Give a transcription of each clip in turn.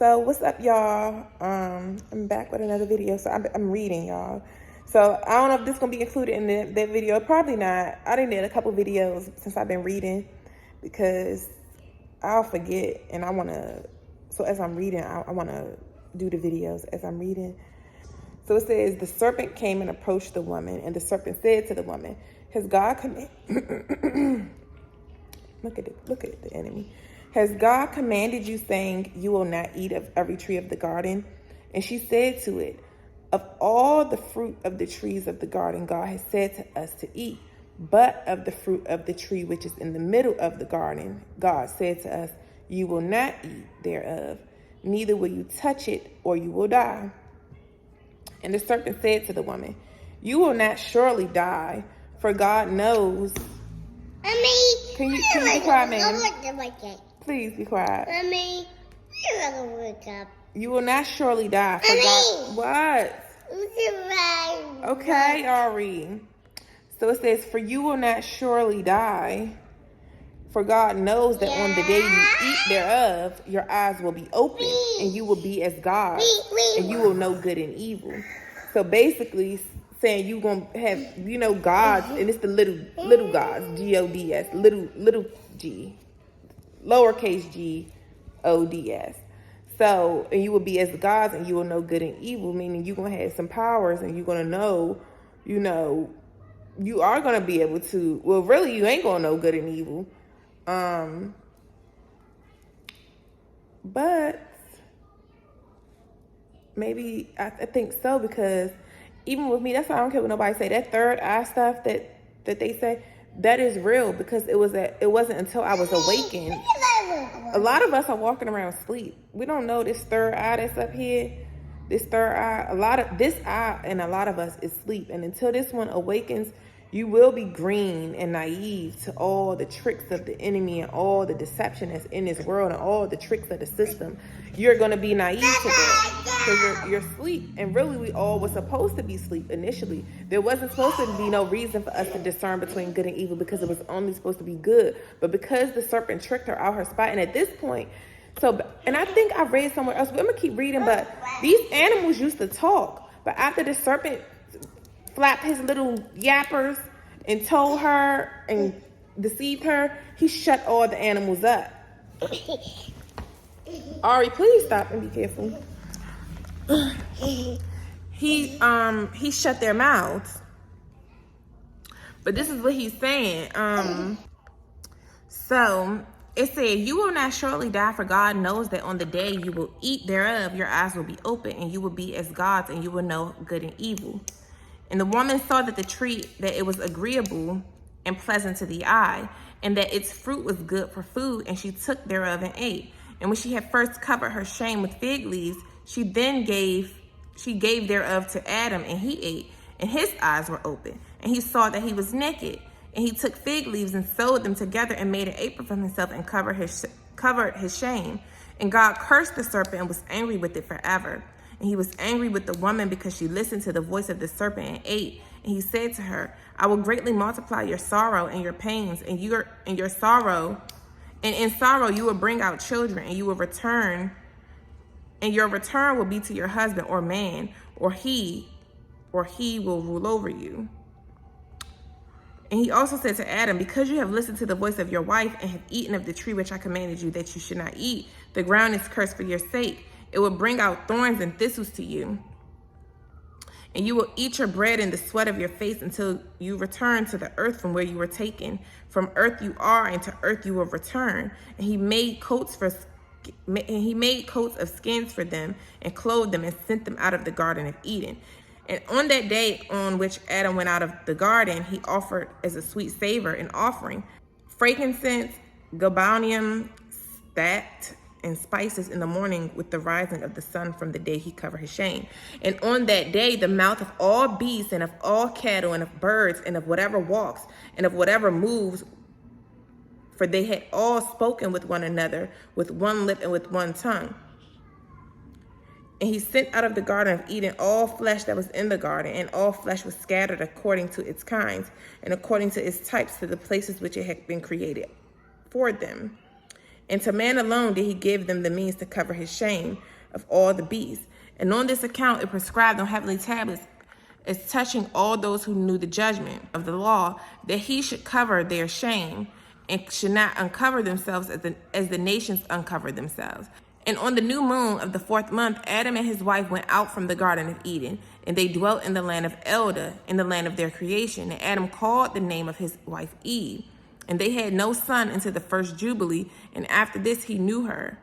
So what's up, y'all? I'm back with another video. So I'm reading, y'all. So I don't know if this is gonna be included in that video. Probably not. I done did a couple videos since I've been reading because I'll forget, and I wanna. So as I'm reading, I wanna do the videos as I'm reading. So it says, the serpent came and approached the woman, and the serpent said to the woman, "Has God look at the enemy. Has God commanded you, saying, you will not eat of every tree of the garden?" And she said to it, "Of all the fruit of the trees of the garden, God has said to us to eat. But of the fruit of the tree which is in the middle of the garden, God said to us, you will not eat thereof, neither will you touch it, or you will die." And the serpent said to the woman, "You will not surely die, for God knows." Can you be quiet, ma'am? Please be quiet. Mommy, I gotta wake up. You will not surely die, for God. What? Okay, Ari. So it says, "For you will not surely die, for God knows that on the day you eat thereof, your eyes will be open, and you will be as God, and you will know good and evil." So basically saying you gonna have, gods, and it's the little gods, G-O-D-S, little g, lowercase g-O-D-S. So, and you will be as the gods, and you will know good and evil, meaning you're gonna have some powers, and you're gonna know, you are gonna be able to, well, really, you ain't gonna know good and evil. But maybe I think so, because even with me, that's why I don't care what nobody say. That third eye stuff that they say, that is real, because it wasn't until I was awakened. A lot of us are walking around asleep. We don't know this third eye that's up here. This third eye, this eye and a lot of us is sleep. And until this one awakens, you will be green and naive to all the tricks of the enemy and all the deception that's in this world and all the tricks of the system. You're going to be naive to that because you're asleep. And really, we all were supposed to be asleep initially. There wasn't supposed to be no reason for us to discern between good and evil, because it was only supposed to be good. But because the serpent tricked her out her spot, and at this point, and I think I read somewhere else, but I'm going to keep reading, but these animals used to talk. But after the serpent flapped his little yappers and told her and deceived her, he shut all the animals up. Ari, please stop and be careful. He shut their mouths. But this is what he's saying. So it said, "You will not surely die, for God knows that on the day you will eat thereof, your eyes will be open, and you will be as gods, and you will know good and evil." And the woman saw that the tree, that it was agreeable and pleasant to the eye, and that its fruit was good for food, and she took thereof and ate. And when she had first covered her shame with fig leaves, she gave thereof to Adam, and he ate, and his eyes were open, and he saw that he was naked. And he took fig leaves and sewed them together and made an apron for himself and covered his shame. And God cursed the serpent and was angry with it forever. And he was angry with the woman because she listened to the voice of the serpent and ate. And he said to her, "I will greatly multiply your sorrow and your pains, and in sorrow you will bring out children, and you will return, and your return will be to your husband or man, or he will rule over you." And he also said to Adam, "Because you have listened to the voice of your wife and have eaten of the tree which I commanded you that you should not eat, the ground is cursed for your sake. It will bring out thorns and thistles to you. And you will eat your bread in the sweat of your face until you return to the earth from where you were taken. From earth you are, and to earth you will return." And he made coats of skins for them and clothed them and sent them out of the Garden of Eden. And on that day on which Adam went out of the garden, he offered as a sweet savor an offering, frankincense, galbanum, stat, and spices in the morning with the rising of the sun from the day he covered his shame. And on that day, the mouth of all beasts and of all cattle and of birds and of whatever walks and of whatever moves, for they had all spoken with one another with one lip and with one tongue. And he sent out of the Garden of Eden all flesh that was in the garden, and all flesh was scattered according to its kinds and according to its types to the places which it had been created for them. And to man alone did he give them the means to cover his shame of all the beasts. And on this account it prescribed on heavenly tablets as touching all those who knew the judgment of the law, that he should cover their shame and should not uncover themselves as the nations uncovered themselves. And on the new moon of the 4th month, Adam and his wife went out from the Garden of Eden, and they dwelt in the land of Eldah, in the land of their creation. And Adam called the name of his wife Eve. And they had no son until the first jubilee, and after this he knew her.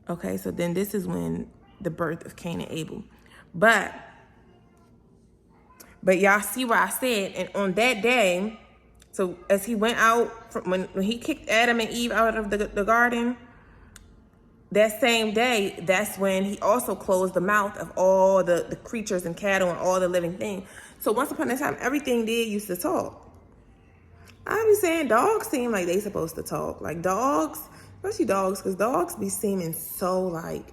Okay, so then this is when the birth of Cain and Abel. But y'all see what I said, and on that day, so as he went out, from when he kicked Adam and Eve out of the garden, that same day, that's when he also closed the mouth of all the creatures and cattle and all the living things. So once upon a time, everything used to talk. I be saying dogs seem like they supposed to talk. Like dogs, especially dogs, because dogs be seeming so like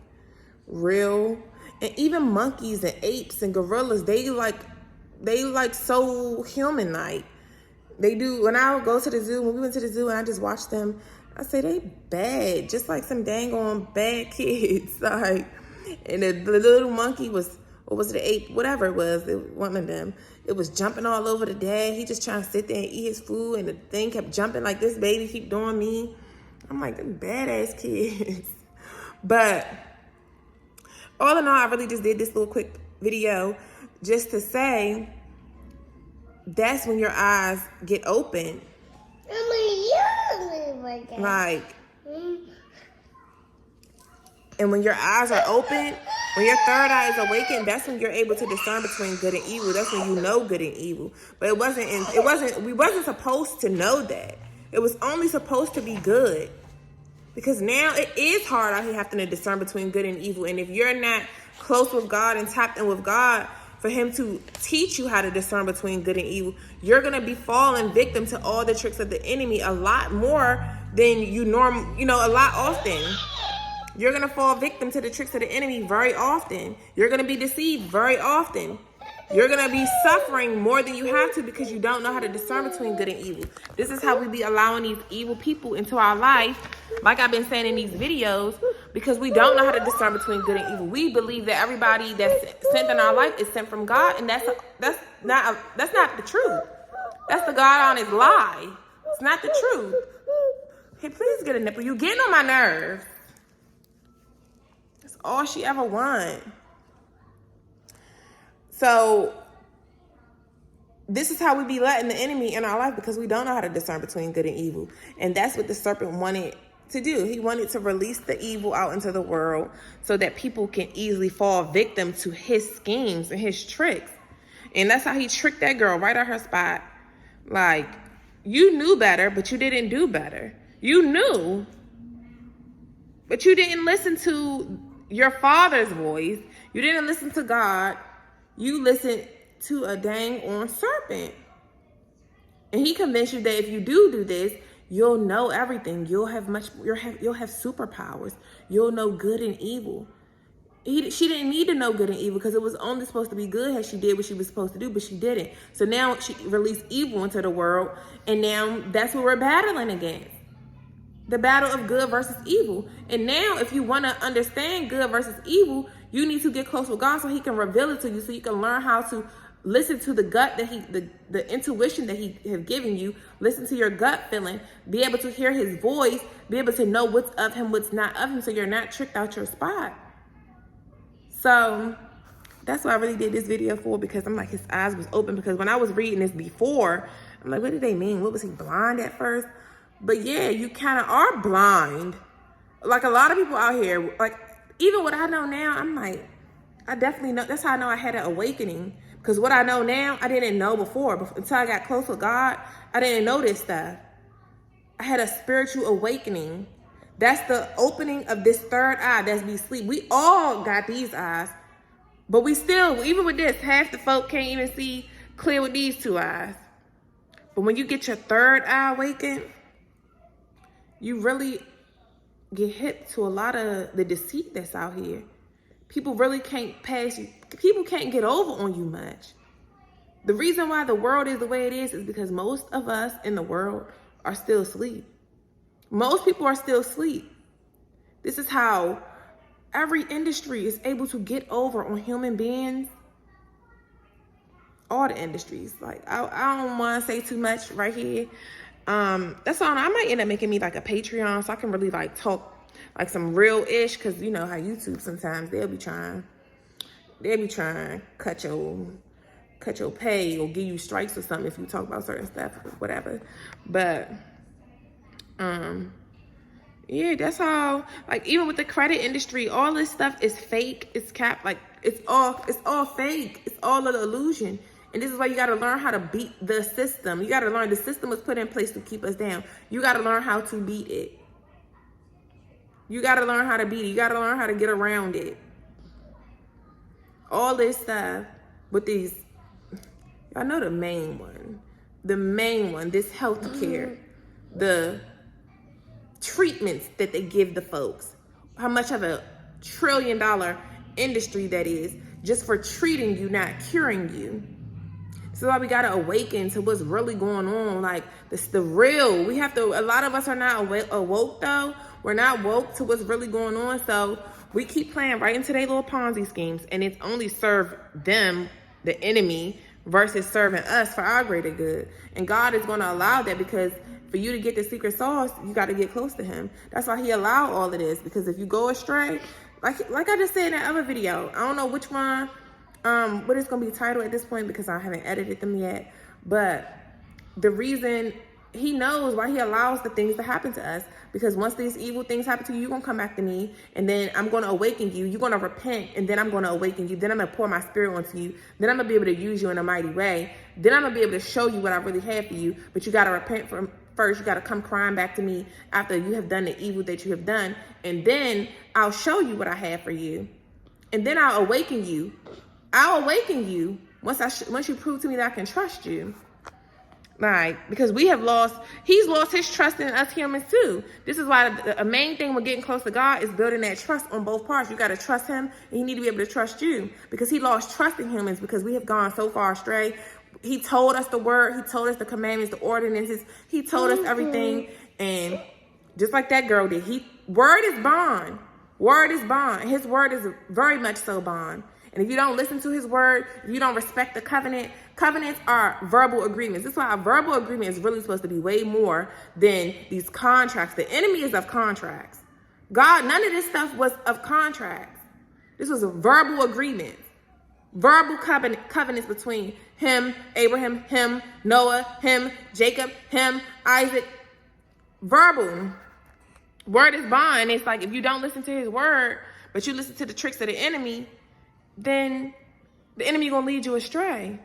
real. And even monkeys and apes and gorillas, they like so human-like. They do. When I would go to the zoo, when we went to the zoo and I just watched them, I say they bad, just like some dang on bad kids. Like, and the little monkey was, what was it, the ape, whatever it was, one of them. It was jumping all over the dad. He just trying to sit there and eat his food, and the thing kept jumping like this baby keep doing me. I'm like, them badass kids. But all in all, I really just did this little quick video just to say that's when your eyes get open. Like, and when your eyes are open, when your third eye is awakened, that's when you're able to discern between good and evil. That's when you know good and evil. But we wasn't supposed to know that. It was only supposed to be good. Because now it is hard out here having to discern between good and evil. And if you're not close with God and tapped in with God for him to teach you how to discern between good and evil, you're going to be falling victim to all the tricks of the enemy a lot more than a lot often. You're going to fall victim to the tricks of the enemy very often. You're going to be deceived very often. You're going to be suffering more than you have to because you don't know how to discern between good and evil. This is how we be allowing these evil people into our life, like I've been saying in these videos, because we don't know how to discern between good and evil. We believe that everybody that's sent in our life is sent from God, and that's not the truth. That's the God on his lie. It's not the truth. Hey, please get a nipple. You're getting on my nerves. That's all she ever want. So this is how we be letting the enemy in our life because we don't know how to discern between good and evil. And that's what the serpent wanted to do. He wanted to release the evil out into the world so that people can easily fall victim to his schemes and his tricks. And that's how he tricked that girl right at her spot. Like, you knew better, but you didn't do better. You knew, but you didn't listen to your father's voice. You didn't listen to God. You listened to a dang on serpent. And he convinced you that if you do this, you'll know everything. You'll have superpowers. You'll know good and evil. She didn't need to know good and evil because it was only supposed to be good as she did what she was supposed to do, but she didn't. So now she released evil into the world, and now that's what we're battling against. The battle of good versus evil. And now if you want to understand good versus evil, you need to get close with God so he can reveal it to you, so you can learn how to listen to the gut that the intuition that he have given you. Listen to your gut feeling, be able to hear his voice, be able to know what's of him, what's not of him, so you're not tricked out your spot. So that's what I really did this video for, because I'm like, his eyes was open, because when I was reading this before, I'm like, what did they mean? What was he blind at first? But yeah, you kind of are blind. Like a lot of people out here, like even what I know now, I'm like, I definitely know. That's how I know I had an awakening. Because what I know now, I didn't know before. Until I got close with God, I didn't know this stuff. I had a spiritual awakening. That's the opening of this third eye that's be asleep. We all got these eyes. But we still, even with this, half the folk can't even see clear with these two eyes. But when you get your third eye awakened, you really get hit to a lot of the deceit that's out here. People really can't pass you. People can't get over on you much. The reason why the world is the way it is because most of us in the world are still asleep. Most people are still asleep. This is how every industry is able to get over on human beings. All the industries. Like, I don't want to say too much right here. That's all. I might end up making me like a Patreon so I can really like talk like some real ish, because you know how YouTube sometimes they'll be trying cut your pay or give you strikes or something if you talk about certain stuff or whatever. But yeah, that's how, like, even with the credit industry, all this stuff is fake. It's cap, like it's all fake. It's all an illusion. And this is why you got to learn how to beat the system. You got to learn the system was put in place to keep us down. You got to learn how to beat it. You got to learn how to beat it. You got to learn how to get around it. All this stuff with these, I know the main one, this healthcare, the treatments that they give the folks, how much of a $1 trillion industry that is just for treating you, not curing you. So why we gotta awaken to what's really going on. Like, this the real. We have to. A lot of us are not awoke though. We're not woke to what's really going on. So we keep playing right into their little Ponzi schemes, and it's only serve them, the enemy, versus serving us for our greater good. And God is going to allow that, because for you to get the secret sauce, you got to get close to him. That's why he allowed all of this, because if you go astray, like I just said in that other video, I don't know which one, what it's going to be titled at this point because I haven't edited them yet. But the reason, he knows why he allows the things to happen to us, because once these evil things happen to you, you're going to come back to me, and then I'm going to awaken you. You're going to repent, and then I'm going to awaken you. Then I'm going to pour my spirit onto you. Then I'm going to be able to use you in a mighty way. Then I'm going to be able to show you what I really have for you. But you got to repent first. You got to come crying back to me after you have done the evil that you have done. And then I'll show you what I have for you. And then I'll awaken you. I'll awaken you once you prove to me that I can trust you. Like, because he's lost his trust in us humans too. This is why a main thing with getting close to God is building that trust on both parts. You got to trust him, and he need to be able to trust you, because he lost trust in humans because we have gone so far astray. He told us the word, he told us the commandments, the ordinances, he told us everything. And just like that girl did, word is bond. Word is bond. His word is very much so bond. And if you don't listen to his word, if you don't respect the covenant, covenants are verbal agreements. This is why a verbal agreement is really supposed to be way more than these contracts. The enemy is of contracts. God, none of this stuff was of contracts. This was a verbal agreement. Verbal covenants between him, Abraham, him, Noah, him, Jacob, him, Isaac. Verbal. Word is bond. It's like, if you don't listen to his word, but you listen to the tricks of the enemy, then the enemy gonna lead you astray.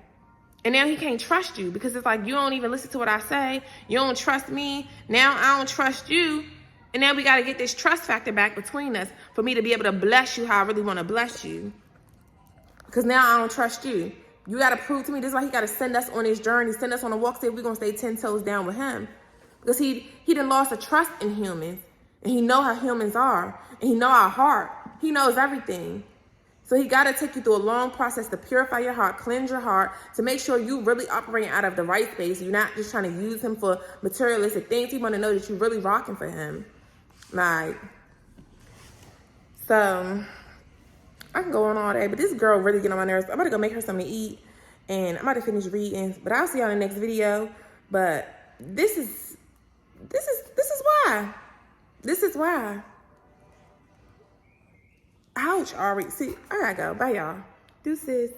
And now he can't trust you, because it's like, you don't even listen to what I say. You don't trust me. Now I don't trust you. And now we got to get this trust factor back between us for me to be able to bless you how I really want to bless you. Because now I don't trust you. You got to prove to me. This is why he got to send us on this journey, send us on a walk, say we're going to stay 10 toes down with him. Because he done lost a trust in humans. And he know how humans are. And he know our heart. He knows everything. So he got to take you through a long process to purify your heart, cleanse your heart, to make sure you really operating out of the right space. You're not just trying to use him for materialistic things. He want to know that you're really rocking for him. Like, so I can go on all day, but this girl really get on my nerves. I'm about to go make her something to eat, and I'm about to finish reading. But I'll see y'all in the next video. But this is why. This is why. Ouch, Ari. See, I gotta go. Bye, y'all. Deuces.